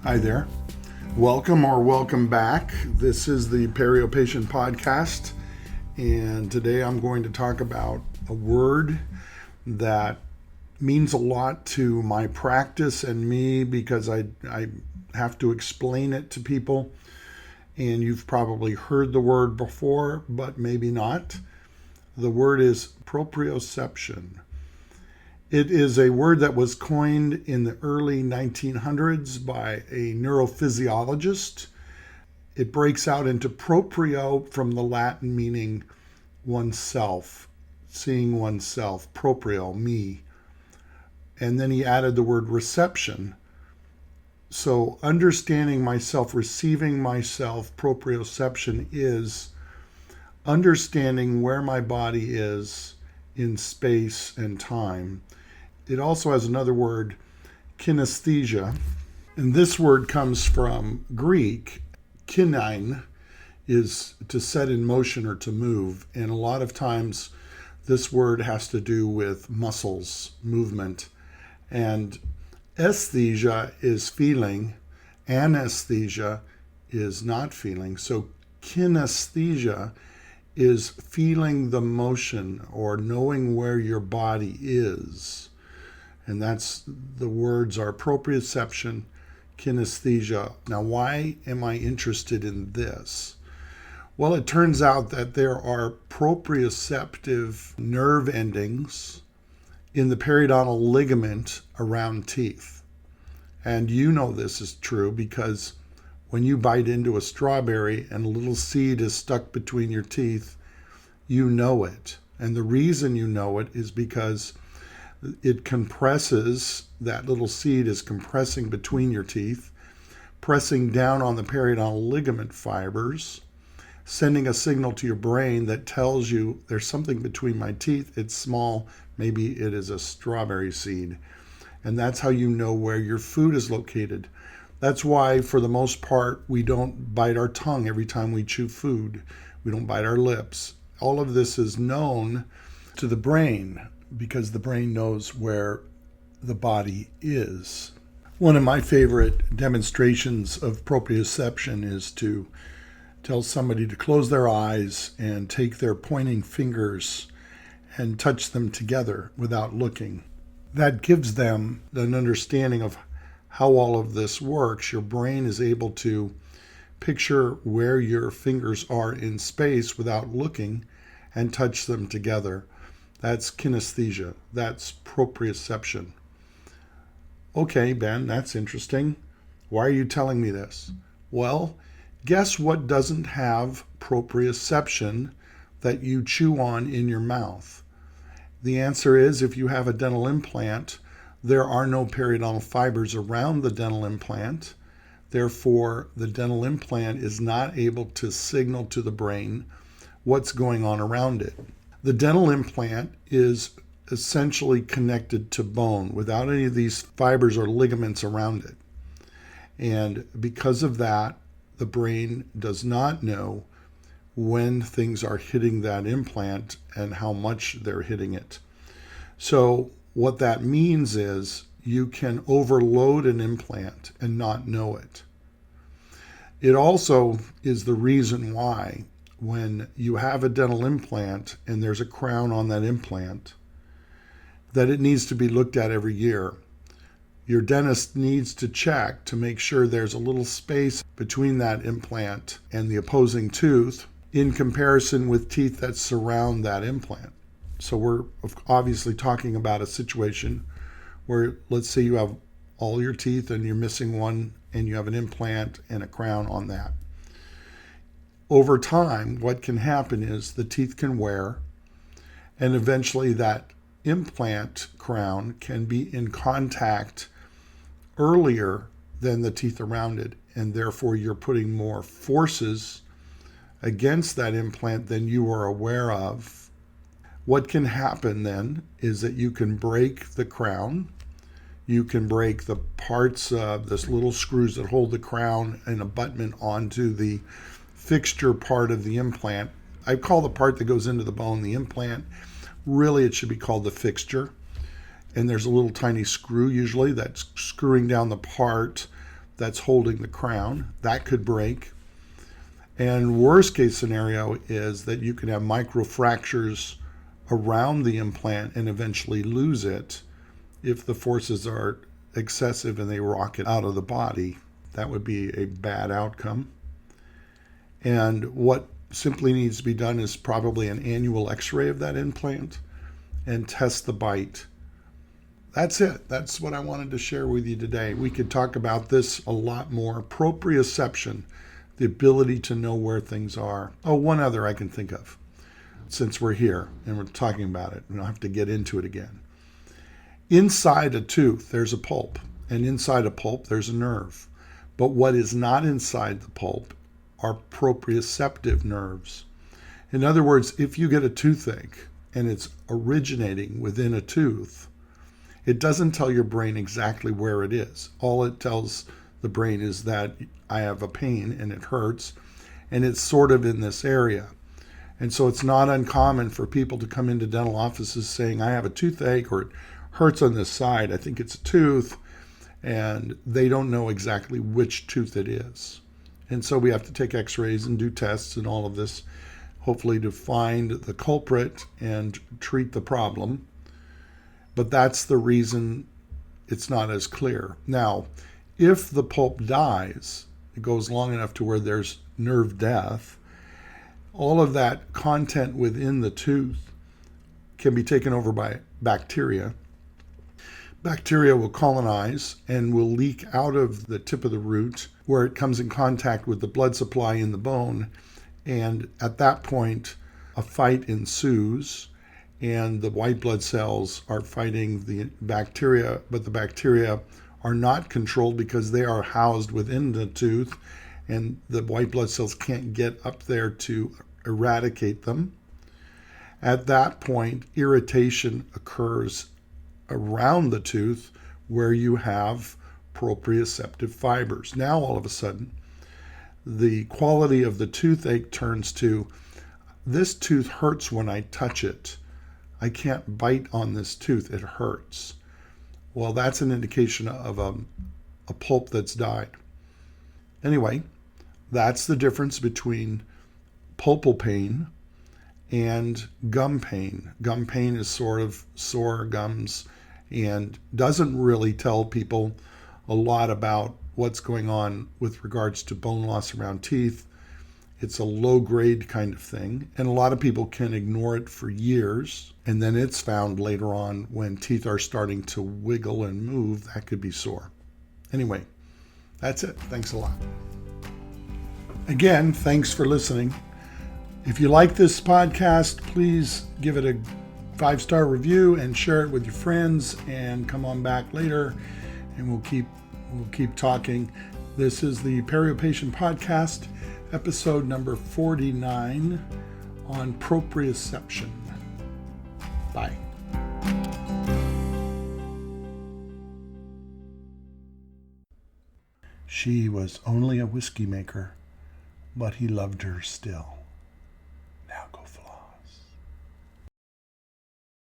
Hi there. Welcome back. This is the Perio Patient Podcast, and today I'm going to talk about a word that means a lot to my practice and me because I have to explain it to people, and you've probably heard the word before, but maybe not. The word is proprioception. It is a word that was coined in the early 1900s by a neurophysiologist. It breaks out into proprio from the Latin meaning oneself, seeing oneself, proprio, me. And then he added the word reception. So understanding myself, receiving myself, proprioception is understanding where my body is in space and time. It also has another word, kinesthesia. And this word comes from Greek. Kinein is to set in motion or to move. And a lot of times this word has to do with muscles, movement. And esthesia is feeling. Anesthesia is not feeling. So kinesthesia is feeling the motion or knowing where your body is. And that's the words are proprioception, kinesthesia. Now, why am I interested in this? Well, it turns out that there are proprioceptive nerve endings in the periodontal ligament around teeth. And you know this is true because when you bite into a strawberry and a little seed is stuck between your teeth, you know it. And the reason you know it is because it compresses, that little seed is compressing between your teeth, pressing down on the periodontal ligament fibers, sending a signal to your brain that tells you there's something between my teeth. It's small. Maybe it is a strawberry seed. And that's how you know where your food is located. That's why, for the most part, we don't bite our tongue every time we chew food. We don't bite our lips. All of this is known to the brain because the brain knows where the body is. One of my favorite demonstrations of proprioception is to tell somebody to close their eyes and take their pointing fingers and touch them together without looking. That gives them an understanding of how all of this works. Your brain is able to picture where your fingers are in space without looking and touch them together. That's kinesthesia. That's proprioception. Okay, Ben, that's interesting. Why are you telling me this? Well, guess what doesn't have proprioception that you chew on in your mouth? The answer is if you have a dental implant, there are no periodontal fibers around the dental implant. Therefore, the dental implant is not able to signal to the brain what's going on around it. The dental implant is essentially connected to bone without any of these fibers or ligaments around it. And because of that, the brain does not know when things are hitting that implant and how much they're hitting it. So what that means is you can overload an implant and not know it. It also is the reason why when you have a dental implant and there's a crown on that implant, that it needs to be looked at every year. Your dentist needs to check to make sure there's a little space between that implant and the opposing tooth in comparison with teeth that surround that implant. So we're obviously talking about a situation where, let's say you have all your teeth and you're missing one and you have an implant and a crown on that. Over time, what can happen is the teeth can wear, and eventually that implant crown can be in contact earlier than the teeth around it, and therefore you're putting more forces against that implant than you are aware of. What can happen then is that you can break the crown. You can break the parts of this little screws that hold the crown and abutment onto the fixture part of the implant. I call the part that goes into the bone the implant. Really, it should be called the fixture. And there's a little tiny screw usually that's screwing down the part that's holding the crown. That could break. And worst case scenario is that you can have microfractures around the implant and eventually lose it if the forces are excessive and they rock it out of the body. That would be a bad outcome. And what simply needs to be done is probably an annual x-ray of that implant and test the bite. That's it. That's what I wanted to share with you today. We could talk about this a lot more. Proprioception, the ability to know where things are. Oh, one other I can think of, since we're here and we're talking about it, and I'll have to get into it again. Inside a tooth, there's a pulp, and inside a pulp, there's a nerve. But what is not inside the pulp are proprioceptive nerves. In other words, if you get a toothache and it's originating within a tooth, it doesn't tell your brain exactly where it is. All it tells the brain is that I have a pain and it hurts, and it's sort of in this area. And so it's not uncommon for people to come into dental offices saying, I have a toothache, or it hurts on this side, I think it's a tooth, and they don't know exactly which tooth it is. And so we have to take x-rays and do tests and all of this, hopefully to find the culprit and treat the problem. But that's the reason it's not as clear. Now, if the pulp dies, it goes long enough to where there's nerve death, all of that content within the tooth can be taken over by bacteria. Bacteria will colonize and will leak out of the tip of the root where it comes in contact with the blood supply in the bone. And at that point, a fight ensues, and the white blood cells are fighting the bacteria, but the bacteria are not controlled because they are housed within the tooth, and the white blood cells can't get up there to eradicate them. At that point, irritation occurs around the tooth where you have proprioceptive fibers. Now, all of a sudden, the quality of the toothache turns to, this tooth hurts when I touch it. I can't bite on this tooth, it hurts. Well, that's an indication of a pulp that's died. Anyway, that's the difference between pulpal pain and gum pain. Gum pain is sort of sore gums and doesn't really tell people a lot about what's going on with regards to bone loss around teeth. It's a low-grade kind of thing, and a lot of people can ignore it for years, and then it's found later on when teeth are starting to wiggle and move, that could be sore. Anyway, that's it. Thanks a lot. Again, thanks for listening. If you like this podcast, please give it a 5-star review and share it with your friends, and come on back later and we'll keep talking. This is the Perio Patient Podcast, episode number 49 on proprioception. Bye. She was only a whiskey maker, but he loved her still.